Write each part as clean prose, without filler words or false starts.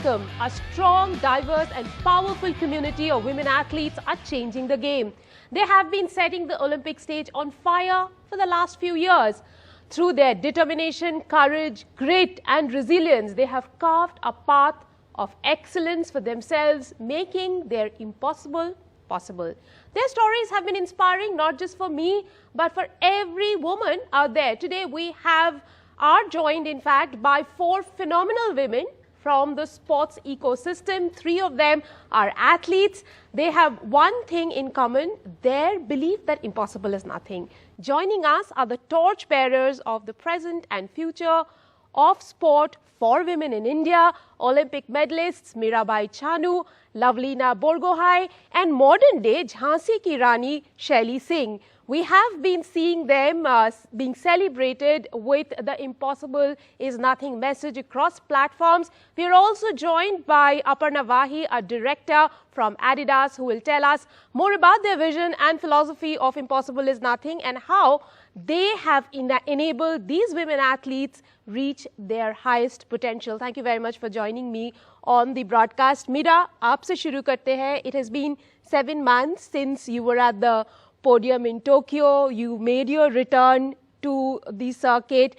welcome. A strong, diverse and powerful community of women athletes are changing the game. They have been setting the Olympic stage on fire for the last few years. Through their determination, courage, grit and resilience, they have carved a path of excellence for themselves, making their impossible possible. Their stories have been inspiring not just for me, but for every woman out there. Today we are joined in fact by 4 phenomenal women from the sports ecosystem. 3 of them are athletes. They have one thing in common, their belief that impossible is nothing. Joining us are the torch bearers of the present and future of sport for women in India, Olympic medalists Mirabai Chanu, Lavlina Borgohain and modern day Jhansi ki Rani Shaili Singh. We have been seeing them being celebrated with the impossible is nothing message across platforms. We are also joined by Aparna Vahi, a director from Adidas, who will tell us more about their vision and philosophy of impossible is nothing and how they have enabled these women athletes reach their highest potential. Thank you very much for joining me on the broadcast. Mira, aapse shuru karte hain. It has been 7 months since you were at the podium in Tokyo. You made your return to the circuit.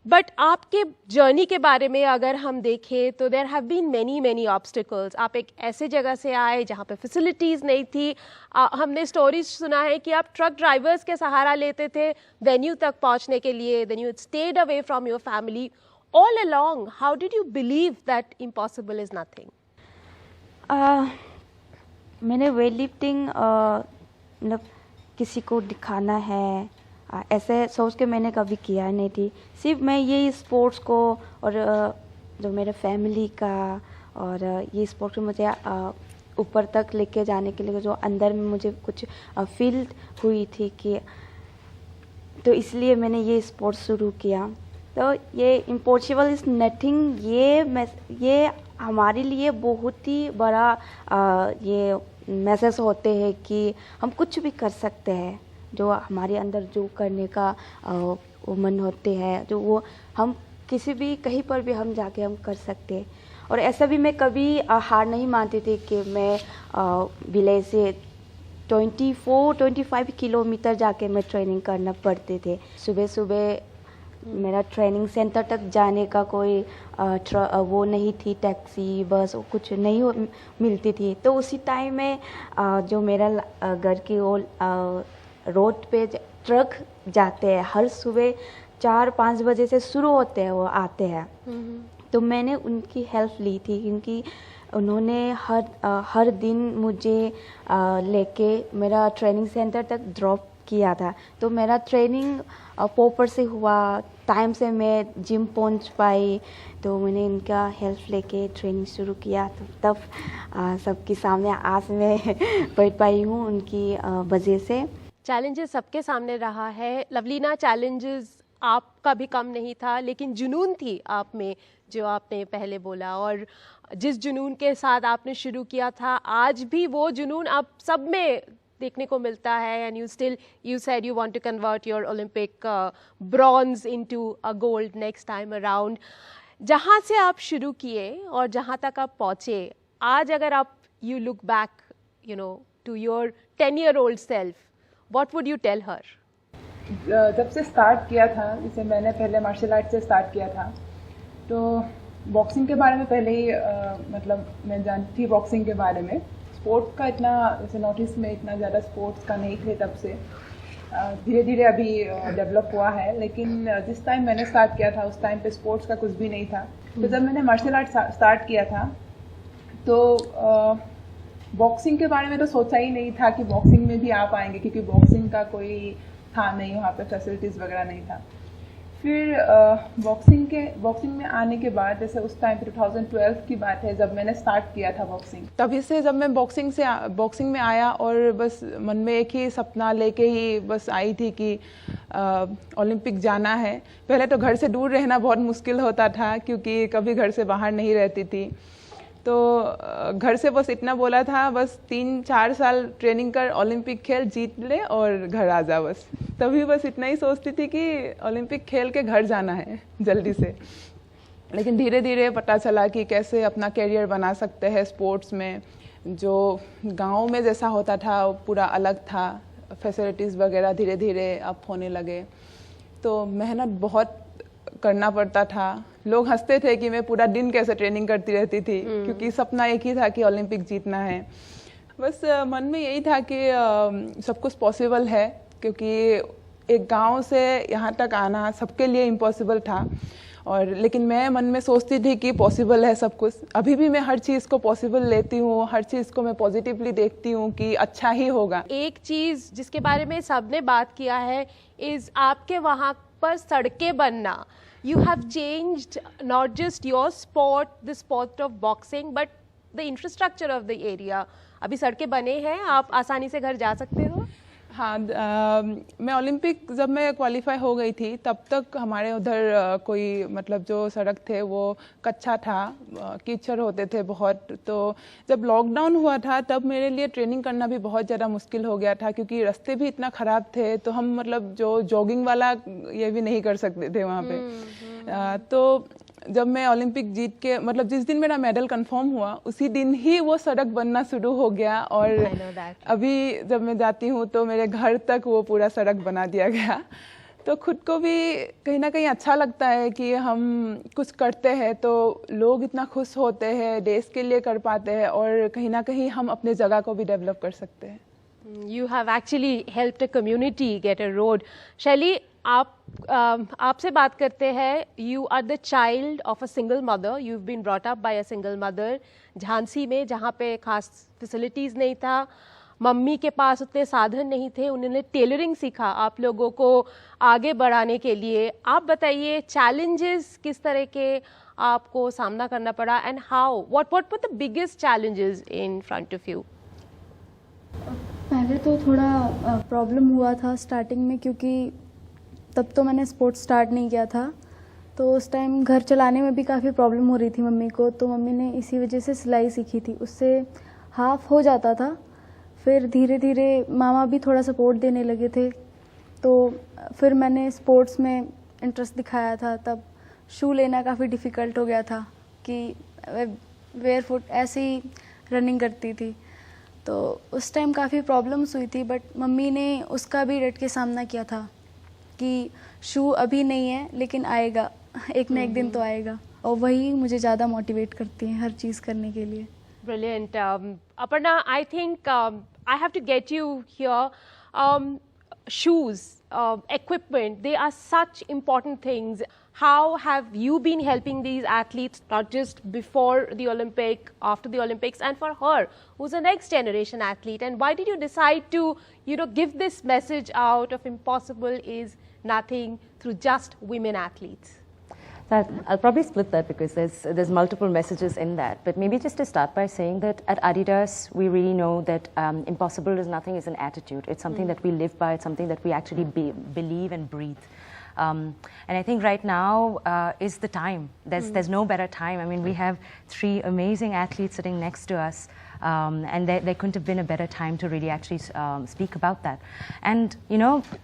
But आपके journey के बारे में अगर हम देखें तो there have been many obstacles. आप एक ऐसे जगह से आए जहाँ पे facilities नहीं थी. हमने stories सुना है कि आप truck drivers के सहारा लेते थे venue तक पहुँचने के लिए. Then you had stayed away from your family. All along, how did you believe that impossible is nothing? मैंने weightlifting मतलब किसी को दिखाना है ऐसे सोच के मैंने कभी किया नहीं थी. सिर्फ मैं ये स्पोर्ट्स को और जो मेरे फैमिली का और ये स्पोर्ट्स को मुझे ऊपर तक लेके जाने के लिए जो अंदर में मुझे कुछ फील हुई थी कि तो इसलिए मैंने ये स्पोर्ट्स शुरू किया. तो ये इम्पॉसिबल इज़ नथिंग ये हमारे लिए बहुत ही बड़ा ये मैसेज होते हैं कि हम कुछ भी कर सकते हैं. जो हमारे अंदर जो करने का वो मन होते हैं जो वो हम किसी भी कहीं पर भी हम जाके हम कर सकते हैं. और ऐसा भी मैं कभी हार नहीं मानती थी कि मैं विलेज से 24-25 किलोमीटर जाके मैं ट्रेनिंग करना पड़ते थे. सुबह मेरा ट्रेनिंग सेंटर तक जाने का कोई वो नहीं थी, टैक्सी बस कुछ नहीं मिलती थी. तो उसी टाइम में जो मेरा घर की वो रोड पे ट्रक जाते हैं हर सुबह 4-5 बजे से शुरू होते हैं, वो आते हैं. तो मैंने उनकी हेल्प ली थी क्योंकि उन्होंने हर दिन मुझे लेके मेरा ट्रेनिंग सेंटर तक ड्रॉप किया था. तो मेरा ट्रेनिंग प्रॉपर से हुआ, टाइम से मैं जिम पहुंच पाई. तो मैंने इनका हेल्प लेके ट्रेनिंग शुरू किया. तो तब सबके सामने आज मैं बैठ पाई हूँ उनकी वजह से. चैलेंजेस सबके सामने रहा है. लवलीना, चैलेंजेस आपका भी कम नहीं था, लेकिन जुनून थी आप में जो आपने पहले बोला, और जिस जुनून के साथ आपने शुरू किया था आज भी वो जुनून आप सब में देखने को मिलता है. And you said you want to convert your Olympic bronze into a gold next time around. जहाँ से आप शुरू किए और जहाँ तक आप पहुँचे, आज अगर आप you look back to your 10-year-old self, what would you tell her? जब से स्टार्ट किया था, जैसे मैंने पहले मार्शल आर्ट से स्टार्ट किया था, तो बॉक्सिंग के बारे में पहले ही मतलब मैं जानती थी बॉक्सिंग के बारे में. स्पोर्ट्स का इतना जैसे नोटिस में इतना ज़्यादा स्पोर्ट्स का नहीं थे तब से. धीरे धीरे अभी डेवलप हुआ है, लेकिन जिस टाइम मैंने स्टार्ट किया था उस टाइम पे स्पोर्ट्स का कुछ भी नहीं था. तो जब मैंने मार्शल आर्ट स्टार्ट किया था तो बॉक्सिंग के बारे में तो सोचा ही नहीं था कि बॉक्सिंग में भी आ पाएंगे, क्योंकि बॉक्सिंग का कोई था नहीं, वहाँ पे फैसिलिटीज़ वगैरह नहीं था. फिर बॉक्सिंग में आने के बाद जैसे उस टाइम 2012 की बात है जब मैंने स्टार्ट किया था बॉक्सिंग. तभी से जब मैं बॉक्सिंग में आया और बस मन में एक ही सपना लेके ही बस आई थी कि ओलंपिक जाना है. पहले तो घर से दूर रहना बहुत मुश्किल होता था क्योंकि कभी घर से बाहर नहीं रहती थी. तो घर से बस इतना बोला था, बस 3-4 साल ट्रेनिंग कर, ओलंपिक खेल जीत ले और घर आ जा. बस तभी बस इतना ही सोचती थी कि ओलंपिक खेल के घर जाना है जल्दी से. लेकिन धीरे धीरे पता चला कि कैसे अपना करियर बना सकते हैं स्पोर्ट्स में। जो गांव में जैसा होता था वो पूरा अलग था, फैसिलिटीज़ वगैरह धीरे धीरे अप होने लगे, तो मेहनत बहुत करना पड़ता था। लोग हंसते थे कि मैं पूरा दिन कैसे ट्रेनिंग करती रहती थी, क्योंकि सपना एक ही था कि ओलंपिक जीतना है। बस मन में यही था कि सब कुछ पॉसिबल है, क्योंकि एक गांव से यहाँ तक आना सबके लिए इम्पॉसिबल था। और लेकिन मैं मन में सोचती थी कि पॉसिबल है सब कुछ। अभी भी मैं हर चीज़ को पॉसिबल लेती हूँ, हर चीज़ को मैं पॉजिटिवली देखती हूँ कि अच्छा ही होगा। एक चीज़ जिसके बारे में सबने बात किया है इज़ आपके वहाँ पर सड़कें बनना। You have changed not just your sport, the sport of boxing, but the infrastructure of the area. अभी सड़कें बने हैं, आप आसानी से घर जा सकते हो। हाँ, मैं ओलंपिक जब मैं क्वालिफाई हो गई थी तब तक हमारे उधर कोई मतलब जो सड़क थे वो कच्चा था, कीचड़ होते थे बहुत। तो जब लॉकडाउन हुआ था तब मेरे लिए ट्रेनिंग करना भी बहुत ज़्यादा मुश्किल हो गया था, क्योंकि रास्ते भी इतना ख़राब थे। तो हम मतलब जो जॉगिंग वाला ये भी नहीं कर सकते थे वहाँ पे। तो जब मैं ओलंपिक जीत के मतलब जिस दिन मेरा मेडल कंफर्म हुआ उसी दिन ही वो सड़क बनना शुरू हो गया। और अभी जब मैं जाती हूँ तो मेरे घर तक वो पूरा सड़क बना दिया गया। तो खुद को भी कहीं ना कहीं अच्छा लगता है कि हम कुछ करते हैं तो लोग इतना खुश होते हैं, देश के लिए कर पाते हैं, और कहीं ना कहीं हम अपने जगह को भी डेवलप कर सकते हैं। You have actually helped a community get a road. शैली, आपसे बात करते हैं। You are the child of a single mother. You've been brought up by a single mother. Jhansi में, जहाँ पे खास फैसिलिटीज़ नहीं था, मम्मी के पास उतने साधन नहीं थे, उन्होंने टेलरिंग सीखा आप लोगों को आगे बढ़ाने के लिए। आप बताइए चैलेंजेस किस तरह के आपको सामना करना पड़ा, and how what were the biggest challenges in front of you? पहले तो थोड़ा प्रॉब्लम हुआ था स्टार्टिंग में, क्योंकि तब तो मैंने स्पोर्ट्स स्टार्ट नहीं किया था। तो उस टाइम घर चलाने में भी काफ़ी प्रॉब्लम हो रही थी मम्मी को, तो मम्मी ने इसी वजह से सिलाई सीखी थी, उससे हाफ हो जाता था। फिर धीरे धीरे मामा भी थोड़ा सपोर्ट देने लगे थे, तो फिर मैंने स्पोर्ट्स में इंटरेस्ट दिखाया था। तब शू लेना काफ़ी डिफ़िकल्ट हो गया था कि वेयर फुट ऐसे ही रनिंग करती थी, तो उस टाइम काफ़ी प्रॉब्लम्स हुई थी। बट मम्मी ने उसका भी डट के सामना किया था कि शू अभी नहीं है लेकिन आएगा, एक ना एक दिन तो आएगा, और वही मुझे ज़्यादा मोटिवेट करती हैं हर चीज़ करने के लिए। Brilliant. Aparna, I think I have to get you here. Shoes, equipment, they are such important things. How have you been helping these athletes, not just before the Olympic, after the Olympics, and for her, who's a next generation athlete? And why did you decide to, give this message out of impossible is nothing through just women athletes? So I'll probably split that because there's multiple messages in that. But maybe just to start by saying that at Adidas, we really know that impossible is nothing is an attitude. It's something that we live by. It's something that we actually believe and breathe. And I think right now is the time. There's no better time. I mean, we have 3 amazing athletes sitting next to us. And there couldn't have been a better time to really actually speak about that. And,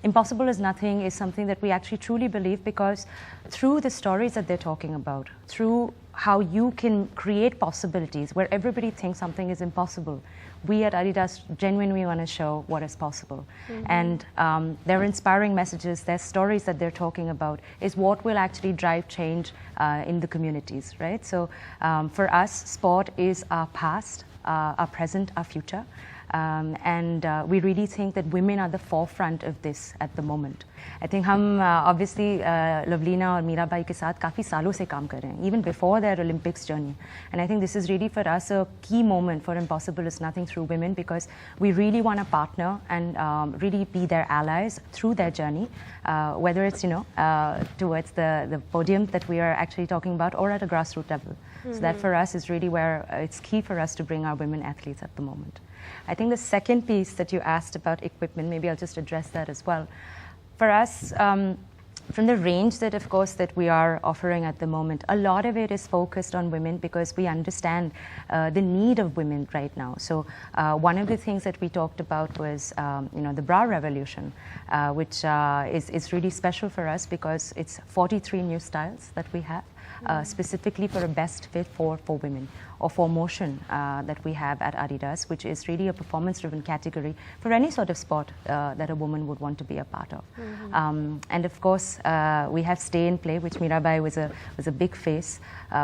impossible is nothing is something that we actually truly believe, because through the stories that they're talking about, through how you can create possibilities where everybody thinks something is impossible, we at Adidas genuinely want to show what is possible. And their inspiring messages, their stories that they're talking about is what will actually drive change in the communities, right? So for us, sport is our past, our present, our future. And we really think that women are the forefront of this at the moment. I think हम obviously Lavleena और मीराबाई के साथ काफ़ी सालों से काम कर रहे हैं, even before their Olympics journey. And I think this is really for us a key moment for Impossible is Nothing through women, because we really want to partner and really be their allies through their journey, whether it's towards the podium that we are actually talking about, or at a grassroots level. So that for us is really where it's key for us to bring our women athletes at the moment. I think the second piece that you asked about equipment, maybe I'll just address that as well. For us, from the range that, of course, that we are offering at the moment, a lot of it is focused on women because we understand the need of women right now. So one of the things that we talked about was, the bra revolution, which is really special for us because it's 43 new styles that we have. specifically for a best fit for women, or for motion that we have at Adidas, which is really a performance-driven category for any sort of sport that a woman would want to be a part of. And of course, we have Stay in Play, which Mirabai was a big face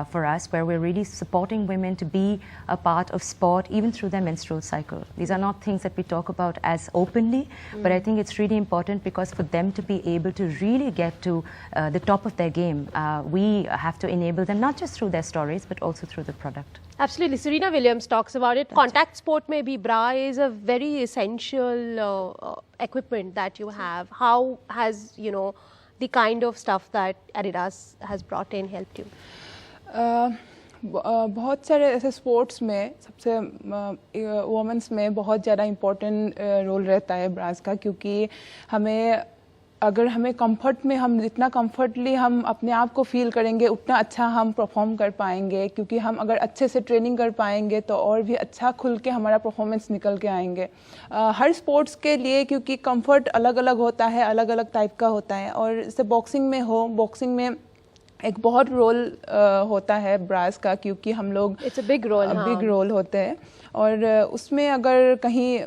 for us, where we're really supporting women to be a part of sport even through their menstrual cycle. These are not things that we talk about as openly, but I think it's really important because for them to be able to really get to the top of their game, we have to enable them not just through their stories, but also through the product. Absolutely. Serena Williams talks about it. Contact sport में भी bra is a very essential equipment that you have. How has, the kind of stuff that Adidas has brought in helped you? बहुत सारे ऐसे sports में सबसे women's में बहुत ज़्यादा इम्पोर्टेंट रोल रहता है ब्रास का, क्योंकि अगर हमें कंफर्ट में हम जितना कंफर्टली हम अपने आप को फील करेंगे उतना अच्छा हम परफॉर्म कर पाएंगे, क्योंकि हम अगर अच्छे से ट्रेनिंग कर पाएंगे तो और भी अच्छा खुल के हमारा परफॉर्मेंस निकल के आएंगे हर स्पोर्ट्स के लिए, क्योंकि कंफर्ट अलग अलग होता है, अलग अलग टाइप का होता है। और जैसे बॉक्सिंग में एक बहुत रोल होता है ब्रास का, क्योंकि हम लोग बिग रोल होते हैं, और उसमें अगर कहीं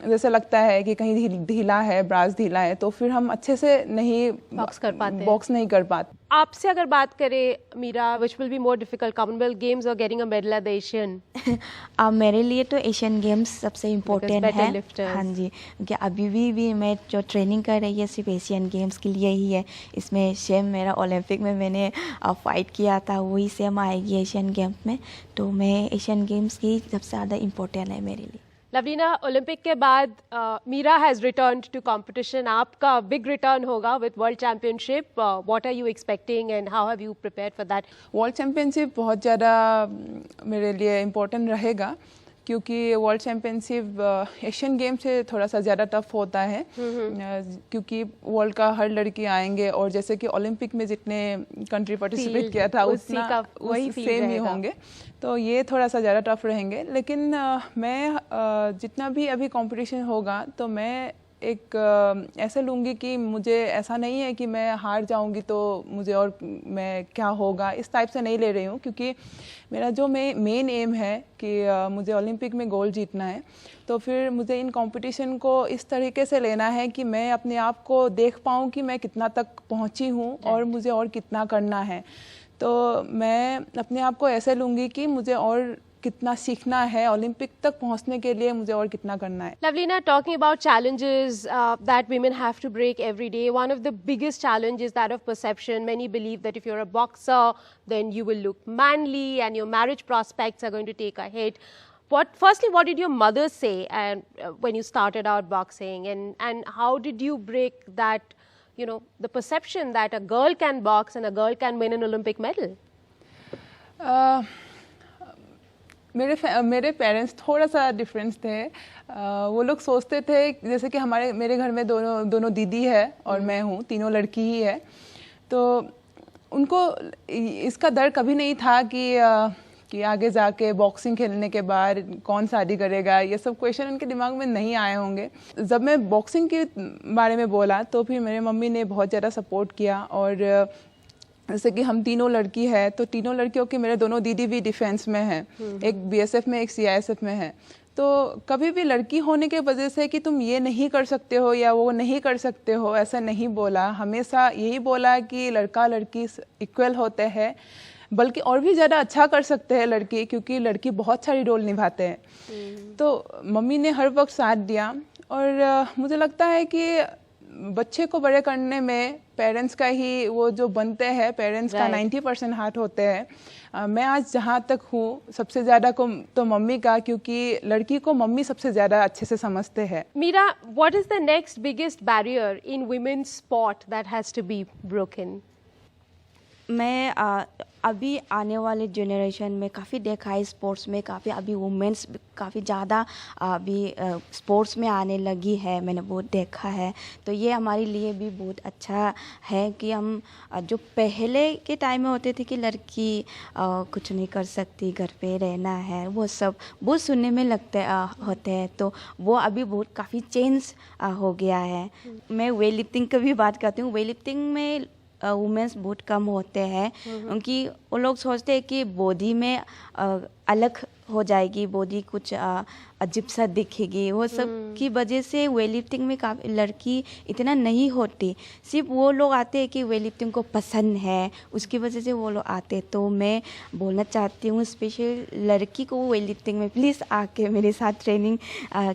जैसे लगता है कि कहीं ढीला है, ब्रास ढीला है, तो फिर हम अच्छे से नहीं बॉक्स नहीं कर पाते। आपसे अगर बात करें Meera, which will be more difficult, Commonwealth Games और getting a medal at the Asian? मेरे लिए तो एशियन गेम्स सबसे इम्पोर्टेंट है। हाँ जी, क्योंकि अभी भी मैं जो ट्रेनिंग कर रही है सिर्फ एशियन गेम्स के लिए ही है। इसमें सेम मेरा ओलंपिक में मैंने फाइट किया था, वही सेम आएगी एशियन गेम्स में, तो मैं एशियन गेम्स की सबसे ज़्यादा इम्पोर्टेंट है मेरे लिए। लवलीना, ओलंपिक के बाद Meera has returned to competition, आपका बिग रिटर्न होगा with world championship. What are you expecting and how have you prepared for that? World championship बहुत ज़्यादा मेरे लिए इम्पोर्टेंट रहेगा, क्योंकि वर्ल्ड चैम्पियनशिप एशियन गेम से थोड़ा सा ज़्यादा टफ होता है, क्योंकि वर्ल्ड का हर लड़की आएंगे, और जैसे कि ओलंपिक में जितने कंट्री पार्टिसिपेट किया था उतना वही सेम ही होंगे, तो ये थोड़ा सा ज़्यादा टफ रहेंगे। लेकिन मैं जितना भी अभी कंपटीशन होगा तो मैं एक ऐसे लूँगी कि मुझे ऐसा नहीं है कि मैं हार जाऊँगी तो मुझे और मैं क्या होगा, इस टाइप से नहीं ले रही हूँ, क्योंकि मेरा जो मेन एम है कि मुझे ओलंपिक में गोल्ड जीतना है, तो फिर मुझे इन कंपटीशन को इस तरीके से लेना है कि मैं अपने आप को देख पाऊँ कि मैं कितना तक पहुँची हूँ और मुझे और कितना करना है। तो मैं अपने आप को ऐसे लूँगी कि मुझे और कितना सीखना है, ओलंपिक तक पहुंचने के लिए मुझे और कितना करना है। Lavleena, talking about challenges that women have to break every day, one of the biggest challenges is that of perception. Many believe that if you're a boxer, then you will look manly and your marriage prospects are going to take a hit. Firstly, what did your mother say when you started out boxing, and how did you break that, the perception that a girl can box and a girl can win an Olympic medal? मेरे parents थोड़ा सा difference थे। वो लोग सोचते थे जैसे कि मेरे घर में दोनों दीदी है और मैं हूँ, तीनों लड़की ही है, तो उनको इसका डर कभी नहीं था कि आगे जाके बॉक्सिंग खेलने के बाद कौन शादी करेगा, ये सब क्वेश्चन उनके दिमाग में नहीं आए होंगे। जब मैं बॉक्सिंग के बारे में बोला तो फिर मेरे मम्मी ने बहुत ज़्यादा सपोर्ट किया, और जैसे कि हम तीनों लड़की है तो तीनों लड़कियों के मेरे दोनों दीदी भी डिफेंस में हैं, एक बीएसएफ में, एक सीआईएसएफ में है, तो कभी भी लड़की होने के वजह से कि तुम ये नहीं कर सकते हो या वो नहीं कर सकते हो ऐसा नहीं बोला। हमेशा यही बोला कि लड़का लड़की इक्वल होते हैं, बल्कि और भी ज़्यादा अच्छा कर सकते हैं लड़की, क्योंकि लड़की बहुत सारी रोल निभाते हैं। तो मम्मी ने हर वक्त साथ दिया, और मुझे लगता है कि बच्चे को बड़े करने में पेरेंट्स का ही वो जो बनते हैं, पेरेंट्स का 90% हाथ होते हैं। मैं आज जहाँ तक हूँ सबसे ज़्यादा को तो मम्मी का, क्योंकि लड़की को मम्मी सबसे ज़्यादा अच्छे से समझते हैं। Meera, what is the next biggest barrier in women's sport that has to be broken? मैं अभी आने वाले जनरेशन में काफ़ी देखा है स्पोर्ट्स में, काफ़ी अभी वुमेन्स काफ़ी ज़्यादा अभी स्पोर्ट्स में आने लगी है, मैंने बहुत देखा है। तो ये हमारे लिए भी बहुत अच्छा है कि हम जो पहले के टाइम में होते थे कि लड़की कुछ नहीं कर सकती, घर पे रहना है, वो सब बहुत सुनने में लगते होते हैं, तो वो अभी बहुत काफ़ी चेंज हो गया है। मैं वेट लिफ्टिंग की भी बात करती हूँ। वेट लिफ्टिंग में वुमेन्स बहुत कम होते हैं, क्योंकि वो लोग सोचते हैं कि बॉडी में अलग हो जाएगी, बॉडी कुछ अजीब सा दिखेगी, वो सब की वजह से वेट लिफ्टिंग में काफ़ी लड़की इतना नहीं होती। सिर्फ वो लोग आते हैं कि वेट लिफ्टिंग को पसंद है, उसकी वजह से वो लोग आते हैं। तो मैं बोलना चाहती हूँ स्पेशल लड़की को वेट लिफ्टिंग में प्लीज़ आके मेरे साथ ट्रेनिंग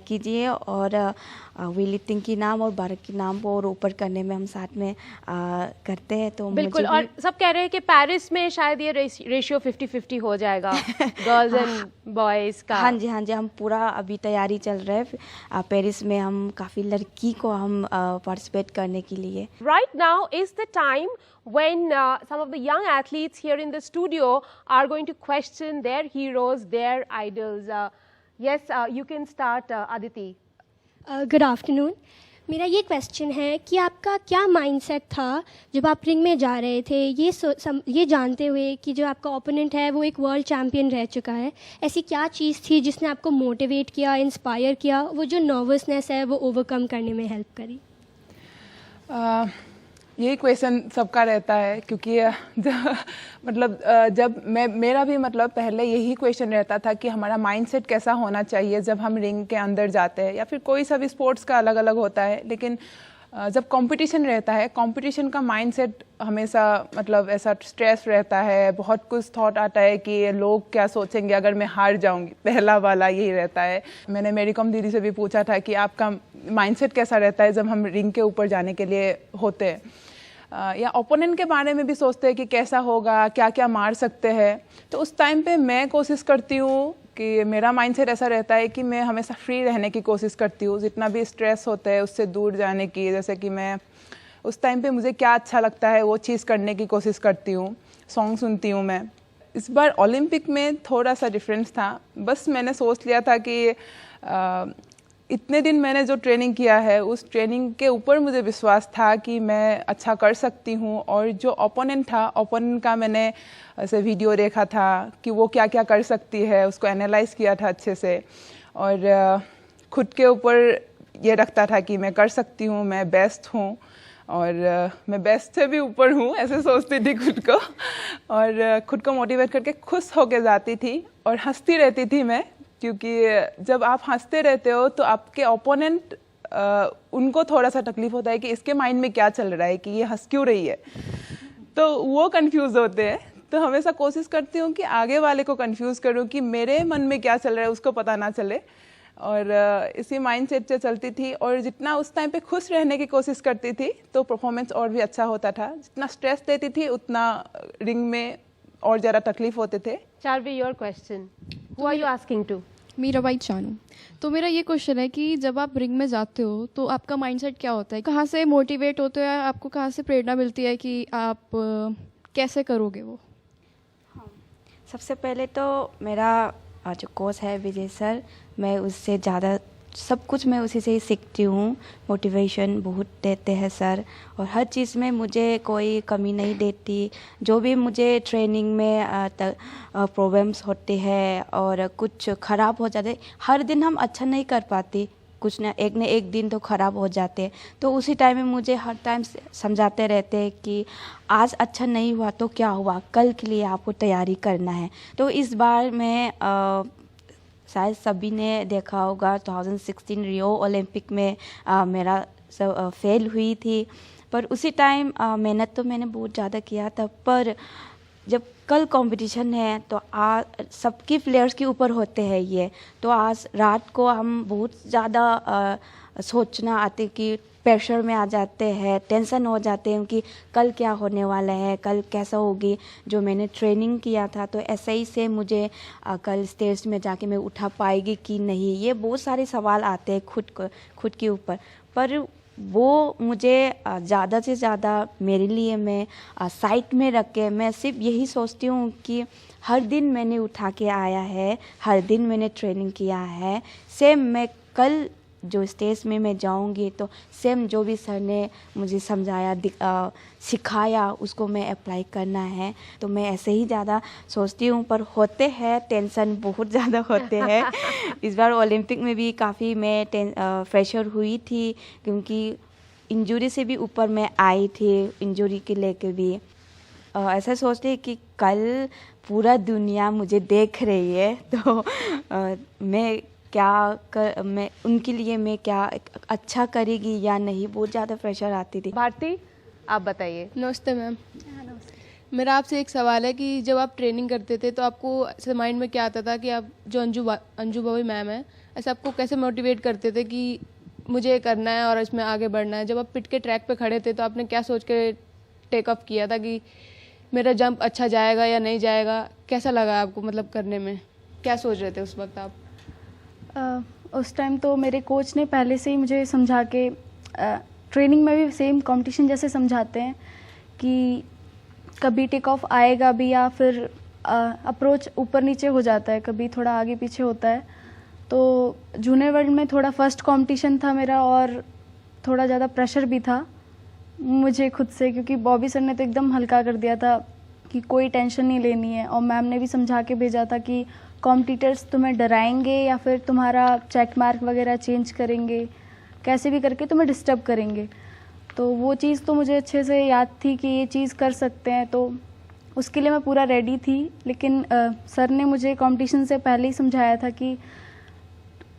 कीजिए, और वेट लिफ्टिंग की नाम और भारत के नाम को और ऊपर करने में हम साथ में करते हैं। तो बिल्कुल, और सब कह रहे हैं कि पेरिस में शायद ये रेशियो 50-50 हो जाएगा गर्ल्स एंड बॉयज़ का। हाँ जी, हम पूरा अभी तैयारी चल रहा है। पेरिस में हम काफ़ी लड़की को हम पार्टिसिपेट करने के लिए। Right now is the time when some of the young athletes here in the studio are going to question their heroes, their idols. Yes, you can start, Aditi. Good afternoon. मेरा ये question है कि आपका क्या mindset था जब आप ring में जा रहे थे, ये जानते हुए कि जो आपका ओपोनेंट है वो एक वर्ल्ड चैम्पियन रह चुका है। ऐसी क्या चीज़ थी जिसने आपको मोटिवेट किया, इंस्पायर किया, वो जो नर्वसनेस है वो ओवरकम करने में हेल्प करी? यही क्वेश्चन सबका रहता है, क्योंकि जब मेरा भी पहले यही क्वेश्चन रहता था कि हमारा माइंडसेट कैसा होना चाहिए जब हम रिंग के अंदर जाते हैं, या फिर कोई सा भी स्पोर्ट्स का अलग अलग होता है। लेकिन जब कंपटीशन रहता है, कंपटीशन का माइंडसेट हमेशा ऐसा स्ट्रेस रहता है, बहुत कुछ थॉट आता है कि लोग क्या सोचेंगे अगर मैं हार जाऊंगी, पहला वाला यही रहता है। मैंने मेरी कॉम दीदी से भी पूछा था कि आपका माइंडसेट कैसा रहता है जब हम रिंग के ऊपर जाने के लिए होते हैं, या ओपोनेंट के बारे में भी सोचते हैं कि कैसा होगा, क्या क्या मार सकते हैं। तो उस टाइम पे मैं कोशिश करती हूँ कि मेरा माइंडसेट ऐसा रहता है कि मैं हमेशा फ्री रहने की कोशिश करती हूँ, जितना भी स्ट्रेस होता है उससे दूर जाने की। जैसे कि मैं उस टाइम पे मुझे क्या अच्छा लगता है वो चीज़ करने की कोशिश करती हूँ, सॉन्ग सुनती हूँ मैं। इस बार ओलंपिक में थोड़ा सा डिफरेंस था, बस मैंने सोच लिया था कि इतने दिन मैंने जो ट्रेनिंग किया है उस ट्रेनिंग के ऊपर मुझे विश्वास था कि मैं अच्छा कर सकती हूँ। और जो ओपोनेंट था, ओपोनेंट का मैंने ऐसे वीडियो देखा था कि वो क्या क्या कर सकती है, उसको एनालाइज किया था अच्छे से, और खुद के ऊपर ये रखता था कि मैं कर सकती हूँ, मैं बेस्ट हूँ, और मैं बेस्ट से भी ऊपर हूँ, ऐसे सोचती थी खुद को। और खुद को मोटिवेट करके खुश होके जाती थी और हंसती रहती थी मैं, क्योंकि जब आप हंसते रहते हो तो आपके ओपोनेंट उनको थोड़ा सा तकलीफ होता है कि इसके माइंड में क्या चल रहा है, कि ये हंस क्यों रही है, तो वो कंफ्यूज होते हैं। तो हमेशा कोशिश करती हूँ कि आगे वाले को कंफ्यूज करूँ कि मेरे मन में क्या चल रहा है उसको पता ना चले, और इसी माइंडसेट से चलती थी। और जितना उस टाइम पे खुश रहने की कोशिश करती थी तो परफॉर्मेंस और भी अच्छा होता था। जितना स्ट्रेस लेती थी उतना रिंग में और ज़्यादा तकलीफ होते थे। Charvi, your question. Who are you asking to? Mirabai Chanu. तो मेरा ये क्वेश्चन है कि जब आप रिंग में जाते हो तो आपका माइंडसेट क्या होता है, कहाँ से मोटिवेट होते हो, आपको कहाँ से प्रेरणा मिलती है कि आप कैसे करोगे वो? सबसे पहले तो मेरा जो कोच है विजय सर, मैं उससे ज़्यादा सब कुछ मैं उसी से ही सीखती हूँ। मोटिवेशन बहुत देते हैं सर, और हर चीज़ में मुझे कोई कमी नहीं देती। जो भी मुझे ट्रेनिंग में प्रॉब्लम्स होते हैं और कुछ ख़राब हो जाते, हर दिन हम अच्छा नहीं कर पाती, कुछ ना एक दिन तो ख़राब हो जाते। तो उसी टाइम में मुझे हर टाइम समझाते रहते हैं कि आज अच्छा नहीं हुआ तो क्या हुआ, कल के लिए आपको तैयारी करना है। तो इस बार मैं शायद सभी ने देखा होगा 2016 रियो ओलंपिक में मेरा सब फेल हुई थी, पर उसी टाइम मेहनत तो मैंने बहुत ज़्यादा किया था। पर जब कल कंपटीशन है तो आज सबकी प्लेयर्स के ऊपर होते हैं ये, तो आज रात को हम बहुत ज़्यादा सोचना आते कि प्रेशर में आ जाते हैं, टेंशन हो जाते हैं कि कल क्या होने वाला है, कल कैसा होगी। जो मैंने ट्रेनिंग किया था तो ऐसे ही से मुझे कल स्टेज में जाके मैं उठा पाएगी कि नहीं, ये बहुत सारे सवाल आते हैं खुद के ऊपर। पर वो मुझे ज़्यादा से ज़्यादा मेरे लिए मैं साइड में रख के मैं सिर्फ यही सोचती हूँ कि हर दिन मैंने उठा के आया है, हर दिन मैंने ट्रेनिंग किया है, सेम मैं कल जो स्टेज में मैं जाऊंगी तो सेम जो भी सर ने मुझे समझाया सिखाया उसको मैं अप्लाई करना है। तो मैं ऐसे ही ज़्यादा सोचती हूँ, पर होते हैं टेंशन बहुत ज़्यादा होते हैं। इस बार ओलंपिक में भी काफ़ी मैं प्रेशर हुई थी, क्योंकि इंजरी से भी ऊपर मैं आई थी, इंजरी के लेके भी ऐसा सोचते कि कल पूरा दुनिया मुझे देख रही है, तो मैं उनके लिए मैं क्या अच्छा करेगी या नहीं, बहुत ज़्यादा प्रेशर आती थी। भारती, आप बताइए। नमस्ते मैम। मेरा आपसे एक सवाल है कि जब आप ट्रेनिंग करते थे तो आपको ऐसे माइंड में क्या आता था कि आप जो अंजू बावी मैम है, ऐसे आपको कैसे मोटिवेट करते थे कि मुझे ये करना है और इसमें आगे बढ़ना है? जब आप पिट के ट्रैक पे खड़े थे तो आपने क्या सोच के टेक ऑफ किया था कि मेरा जंप अच्छा जाएगा या नहीं जाएगा? कैसा लगा आपको मतलब करने में? क्या सोच रहे थे उस वक्त आप? उस टाइम तो मेरे कोच ने पहले से ही मुझे समझा के, ट्रेनिंग में भी सेम कंपटीशन जैसे समझाते हैं कि कभी टेक ऑफ आएगा भी या फिर अप्रोच ऊपर नीचे हो जाता है, कभी थोड़ा आगे पीछे होता है। तो जूनियर वर्ल्ड में थोड़ा फर्स्ट कंपटीशन था मेरा और थोड़ा ज़्यादा प्रेशर भी था मुझे खुद से, क्योंकि बॉबी सर ने तो एकदम हल्का कर दिया था कि कोई टेंशन नहीं लेनी है, और मैम ने भी समझा के भेजा था कि कॉम्पिटिटर्स तुम्हें डराएंगे या फिर तुम्हारा चेक मार्क वगैरह चेंज करेंगे, कैसे भी करके तुम्हें डिस्टर्ब करेंगे। तो वो चीज़ तो मुझे अच्छे से याद थी कि ये चीज़ कर सकते हैं, तो उसके लिए मैं पूरा रेडी थी। लेकिन सर ने मुझे कंपटीशन से पहले ही समझाया था कि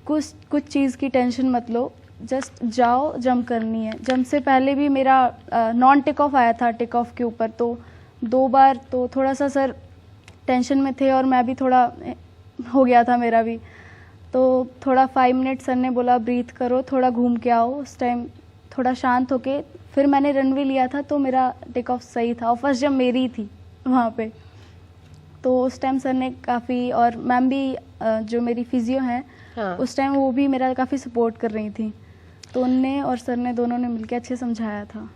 कुछ चीज़ की टेंशन मत लो, जस्ट जाओ, जंप करनी है। जंप से पहले भी मेरा नॉन टेक ऑफ आया था टेक ऑफ के ऊपर, तो 2 बार तो थोड़ा सा सर टेंशन में थे और मैं भी थोड़ा हो गया था मेरा भी। तो थोड़ा 5 मिनट सर ने बोला ब्रीथ करो, थोड़ा घूम के आओ। उस टाइम थोड़ा शांत होके फिर मैंने रनवे लिया था, तो मेरा टेक ऑफ सही था और फर्स्ट जंप मेरी थी वहाँ पे। तो उस टाइम सर ने काफ़ी, और मैम भी जो मेरी फिजियो हैं, हाँ। उस टाइम वो भी मेरा काफ़ी सपोर्ट कर रही थी, तो उनने और सर ने दोनों ने मिलकर अच्छे समझाया था।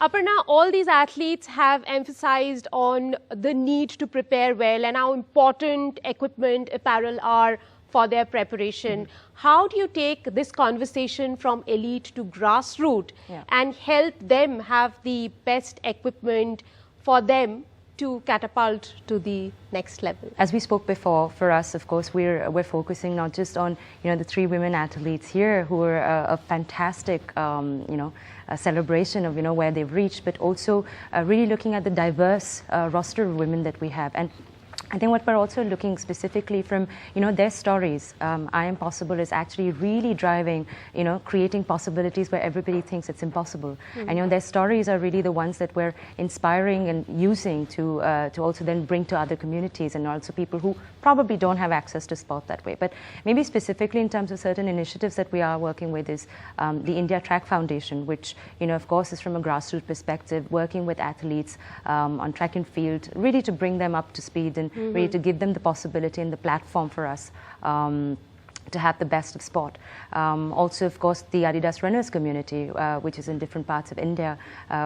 Aparna, all these athletes have emphasized on the need to prepare well and how important equipment, apparel are for their preparation. How do you take this conversation from elite to grassroots and help them have the best equipment for them to catapult to the next level? As we spoke before, for us, of course, we're focusing not just on the 3 women athletes here who are a fantastic a celebration of where they've reached, but also really looking at the diverse roster of women that we have. And I think what we're also looking specifically from their stories. I Am Possible is actually really driving creating possibilities where everybody thinks it's impossible. And their stories are really the ones that we're inspiring and using to also then bring to other communities and also people who probably don't have access to sport that way. But maybe specifically in terms of certain initiatives that we are working with is the India Track Foundation, which of course is from a grassroots perspective, working with athletes on track and field, really to bring them up to speed and really to give them the possibility and the platform for us to have the best of sport. Also, of course, the Adidas runners community, which is in different parts of India,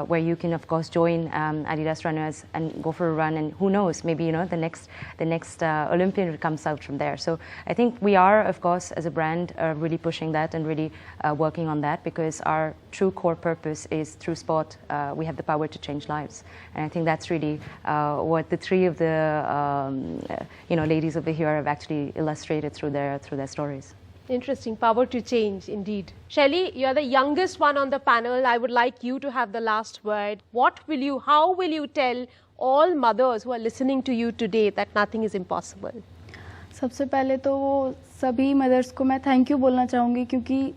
where you can, of course, join Adidas runners and go for a run, and who knows, maybe the next Olympian comes out from there. So I think we are, of course, as a brand, really pushing that and really working on that, because our true core purpose is through sport we have the power to change lives, and I think that's really what the 3 of the ladies over here have actually illustrated through their stories. Interesting. Power to change, indeed. Shelly, you're the youngest one on the panel. I would like you to have the last word. How will you tell all mothers who are listening to you today that nothing is impossible? सबसे पहले तो वो सभी mother's को मैं thank you बोलना चाहूँगी, क्योंकि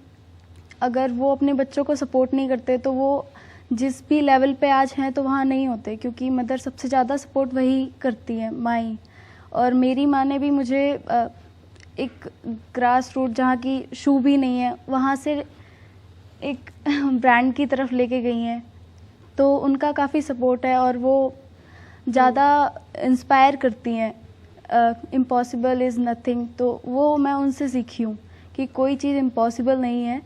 अगर वो अपने बच्चों को सपोर्ट नहीं करते तो वो जिस भी लेवल पे आज हैं तो वहाँ नहीं होते, क्योंकि मदर सबसे ज़्यादा सपोर्ट वही करती है, माई। और मेरी माँ ने भी मुझे एक ग्रास रूट, जहाँ की शू भी नहीं है, वहाँ से एक ब्रांड की तरफ लेके गई हैं, तो उनका काफ़ी सपोर्ट है और वो ज़्यादा इंस्पायर करती हैं। इम्पॉसिबल इज़ नथिंग, तो वो मैं उनसे सीखी हूँ कि कोई चीज़ इम्पॉसिबल नहीं है।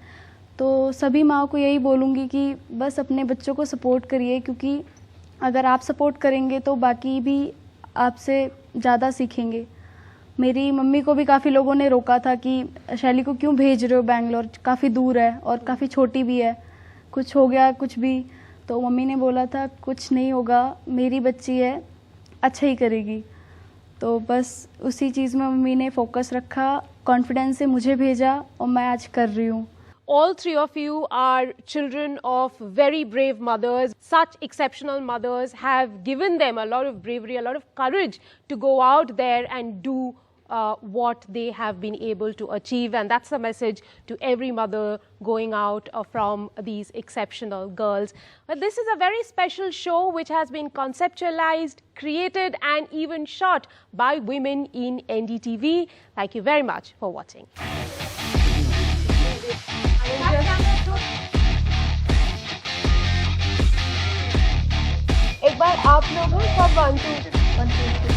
तो सभी माँ को यही बोलूँगी कि बस अपने बच्चों को सपोर्ट करिए, क्योंकि अगर आप सपोर्ट करेंगे तो बाकी भी आपसे ज़्यादा सीखेंगे। मेरी मम्मी को भी काफ़ी लोगों ने रोका था कि शैली को क्यों भेज रहे हो बैंगलोर, काफ़ी दूर है और काफ़ी छोटी भी है, कुछ हो गया कुछ भी। तो मम्मी ने बोला था कुछ नहीं होगा, मेरी बच्ची है, अच्छा ही करेगी। तो बस उसी चीज़ में मम्मी ने फोकस रखा, कॉन्फिडेंस से मुझे भेजा और मैं आज कर रही हूँ। all three of you are children of very brave mothers. Such exceptional mothers have given them a lot of bravery, a lot of courage to go out there and do what they have been able to achieve, and that's the message to every mother going out from these exceptional girls. But this is a very special show which has been conceptualized, created and even shot by women in NDTV. Thank you very much for watching. एक बार आप लोगों सब 1 2